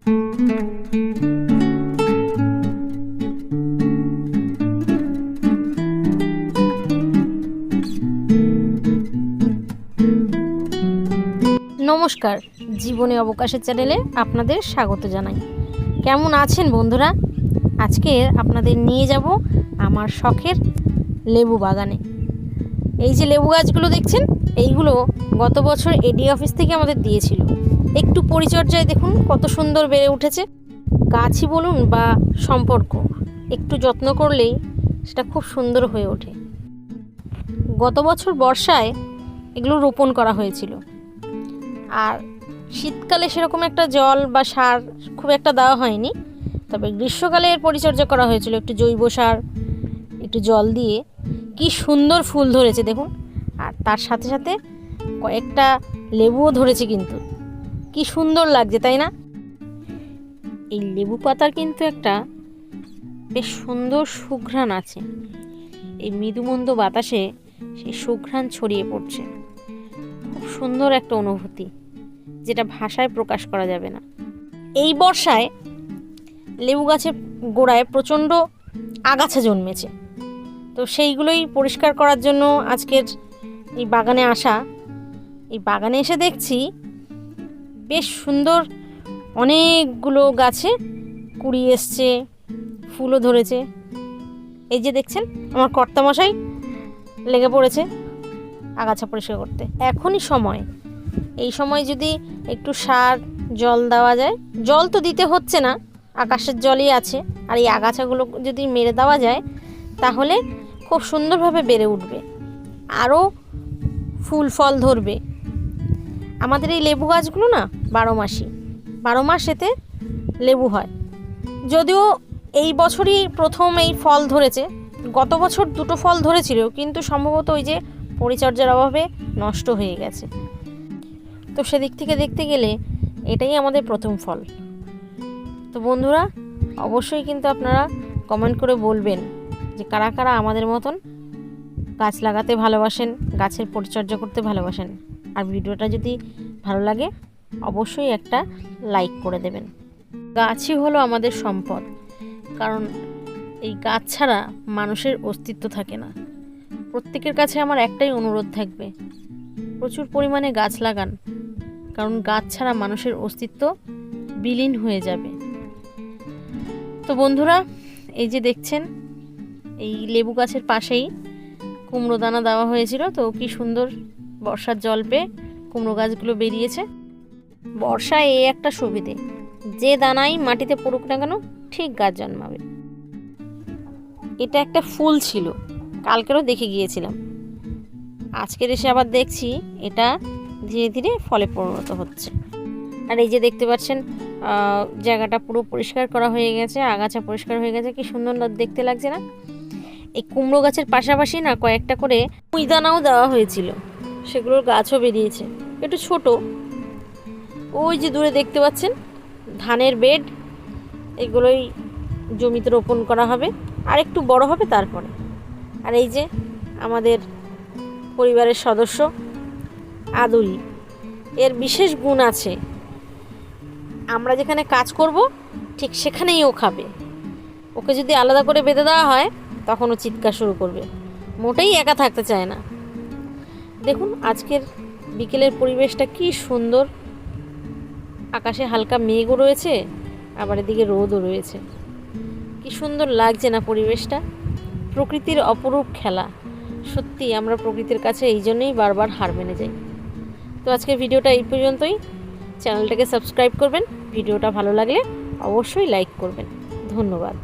নমস্কার, জীবনে অবকাশের চ্যানেলে আপনাদের স্বাগত জানাই। কেমন আছেন বন্ধুরা? আজকে আপনাদের নিয়ে যাব আমার শখের লেবু বাগানে। এই যে লেবু গাছগুলো দেখছেন, এইগুলো গত বছর এডি অফিস থেকে আমাদের দিয়েছিল। একটু পরিচর্যায় দেখুন কত সুন্দর বেড়ে উঠেছে। গাছই বলুন বা সম্পর্ক, একটু যত্ন করলেই সেটা খুব সুন্দর হয়ে ওঠে। গত বছর বর্ষায় এগুলো রোপণ করা হয়েছিল, আর শীতকালে সেরকম একটা জল বা সার খুব একটা দেওয়া হয়নি। তবে গ্রীষ্মকালে এর পরিচর্যা করা হয়েছিল একটু জৈব সার, একটু জল দিয়ে। কি সুন্দর ফুল ধরেছে দেখুন, আর তার সাথে সাথে কয়েকটা লেবুও ধরেছে। কিন্তু কি সুন্দর লাগছে, তাই না? এই লেবু পাতার কিন্তু একটা বেশ সুন্দর সুঘ্রাণ আছে। এই মৃদুমন্দ বাতাসে সেই সুঘ্রাণ ছড়িয়ে পড়ছে। খুব সুন্দর একটা অনুভূতি, যেটা ভাষায় প্রকাশ করা যাবে না। এই বর্ষায় লেবু গাছের গোড়ায় প্রচণ্ড আগাছা জন্মেছে, তো সেইগুলোই পরিষ্কার করার জন্য আজকের এই বাগানে আসা। এই বাগানে এসে দেখছি বেশ সুন্দর অনেকগুলো গাছে কুড়ি এসছে, ফুলও ধরেছে। এই যে দেখছেন, আমার কর্তামশাই লেগে পড়েছে আগাছা পরিষ্কার করতে। এখনই সময়, এই সময় যদি একটু সার জল দেওয়া যায়, জল তো দিতে হচ্ছে না, আকাশের জলই আছে, আর এই আগাছাগুলো যদি মেরে দেওয়া যায় তাহলে খুব সুন্দরভাবে বেড়ে উঠবে, আরও ফুল ফল ধরবে। আমাদের এই লেবু গাছগুলো না 12 মাস এতে লেবু হয়। যদিও এই বছরই প্রথম এই ফল ধরেছে, গত বছর 2টো ফল ধরেছিল, কিন্তু সম্ভবত ওই যে পরিচর্যার অভাবে নষ্ট হয়ে গেছে। তো সেদিক থেকে দেখতে গেলে এটাই আমাদের প্রথম ফল। তো বন্ধুরা, অবশ্যই কিন্তু আপনারা কমেন্ট করে বলবেন যে কারা কারা আমাদের মতন গাছ লাগাতে ভালোবাসেন, গাছের পরিচর্যা করতে ভালোবাসেন। আর ভিডিওটা যদি ভালো লাগে অবশ্যই একটা লাইক করে দেবেন। গাছই হলো আমাদের সম্পদ, কারণ এই গাছ ছাড়া মানুষের অস্তিত্ব থাকে না। প্রত্যেকের কাছে আমার একটাই অনুরোধ থাকবে, প্রচুর পরিমাণে গাছ লাগান, কারণ গাছ ছাড়া মানুষের অস্তিত্ব বিলীন হয়ে যাবে। তো বন্ধুরা, এই যে দেখছেন, এই লেবু গাছের পাশেই কুমড়ো দানা দেওয়া হয়েছিল। তো কি সুন্দর বর্ষার জল পেয়ে কুমড়ো গাছগুলো বেরিয়েছে। বর্ষায় এই একটা সুবিধে, যে দানাই মাটিতে পড়ুক না কেন ঠিক গাছ জন্মাবে। এটা একটা ফুল ছিল, কালকেরও দেখে গিয়েছিলাম, আজকের এসে আবার দেখছি এটা ধীরে ধীরে ফলে পরিণত হচ্ছে। আর এই যে দেখতে পাচ্ছেন, জায়গাটা পুরো পরিষ্কার করা হয়ে গেছে, আগাছা পরিষ্কার হয়ে গেছে। কি সুন্দর দেখতে লাগছে না? এই কুমড়ো গাছের পাশাপাশি না কয়েকটা করে পুঁই দানাও দেওয়া হয়েছিল, সেগুলোর গাছও বেরিয়েছে। একটু ছোট, ওই যে দূরে দেখতে পাচ্ছেন ধানের বেড, এগুলোই জমিতে রোপণ করা হবে, আর একটু বড় হবে তারপরে। আর এই যে আমাদের পরিবারের সদস্য আদুরি, এর বিশেষ গুণ আছে, আমরা যেখানে কাজ করব ঠিক সেখানেই ও খাবে। ওকে যদি আলাদা করে বেঁধে দেওয়া হয় তখন ও চিৎকার শুরু করবে, মোটেই একা থাকতে চায় না। দেখুন আজকের বিকেলের পরিবেশটা কি সুন্দর, আকাশে হালকা মেঘও রয়েছে, আবার এদিকে রোদও রয়েছে। কি সুন্দর লাগছে না পরিবেশটা? প্রকৃতির অপরূপ খেলা। সত্যি আমরা প্রকৃতির কাছে এই জন্যই বারবার হার মেনে যাই। তো আজকের ভিডিওটা এই পর্যন্তই। চ্যানেলটাকে সাবস্ক্রাইব করবেন, ভিডিওটা ভালো লাগলে অবশ্যই লাইক করবেন। ধন্যবাদ।